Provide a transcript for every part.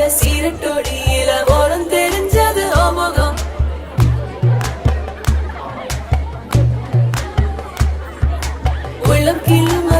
வண்டியில சீரட்டோடியில ஓரம் தெரிஞ்சது ஓமுகம். உள்ளம் கீழும்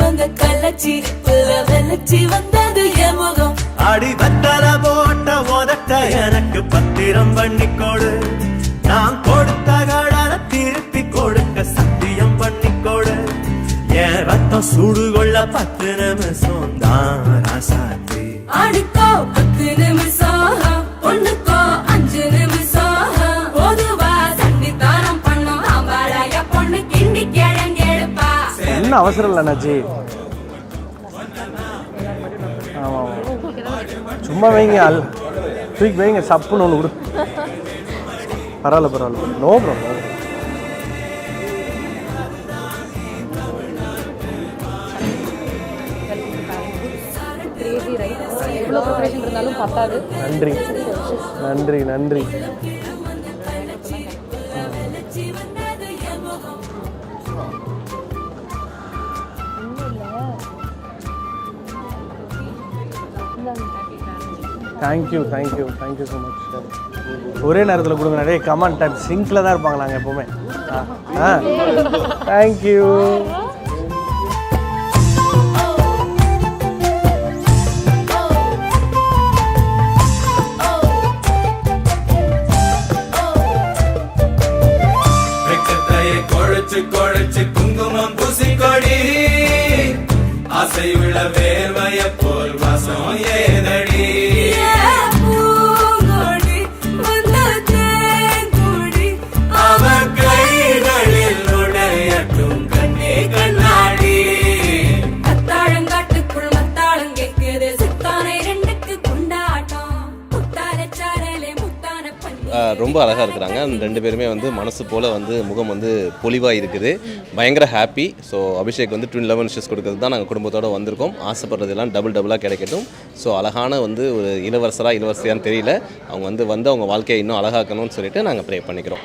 அந்த கள்ளச்சிரிப்புல வெள்ளச்சி வந்தது எமுகம். அடி வத்தல போட்ட உதட்ட எனக்கு பத்திரம் பண்ணிக்கோடு. நான் கொடுத்த கடன திருப்பி கொடுக்க சத்தியம் பண்ணிக்கோடு. என் ரத்தம் சூடு கொள்ள 10 நிமிஷம் தான் ராசாத்தி. அடிக்கோ 10 நிமிஷம், பொண்ணுக்கோ 5 நிமிஷம். பொதுவா சண்டித்தானம் பண்ணும் அவளைய பொண்ணு கிண்டி கிழங்கெடுப்பா. என்ன அவசரம் இல்லை அண்ணாச்சி, சும்மா வைங்க, தூக்கி வைங்க, சப்புன்னு ஒன்று கொடு. பரவாயில்ல பரவாயில்ல, நோ ப்ராப்ளம். நன்றி நன்றி நன்றி. Thank you thank you thank you so much. ஒரே நேரத்தில் கொடுங்க, நிறைய கமெண்ட் டைப் சிங்கில் தான் இருப்பாங்க நாங்கள் எப்போவுமே. தேங்க்யூ. கொழைச்சு குங்குமம் பூசிக்கொடி, ஆசை உள்ள வேர்வைய போல் வாசம் ஏதடி. அவர் கைகளில் நுழையட்டும் கண்ணே கண்ணாடி. அத்தாழங்காட்டுக்குள் மத்தாளம் கேட்குது, சித்தானை 2க்கு கொண்டாட்டம். முத்தார சாரலே முத்தான பண்ணி. ரொம்ப அழகாக இருக்கிறாங்க. அந்த 2 பேருமே வந்து மனசு போல் வந்து முகம் வந்து பொலிவாக இருக்குது. பயங்கர ஹாப்பி. ஸோ அபிஷேக் வந்து 11 விஷஸ் கொடுக்கறது தான் நாங்கள் குடும்பத்தோடு வந்திருக்கோம். ஆசைப்படுறதெல்லாம் டபுளாக கிடைக்கட்டும். ஸோ அழகான வந்து ஒரு இளவரசியான்னு தெரியல, அவங்க வந்து அவங்க வாழ்க்கையை இன்னும் அழகாக்கணும்னு சொல்லிட்டு நாங்கள் ப்ரே பண்ணிக்கிறோம்.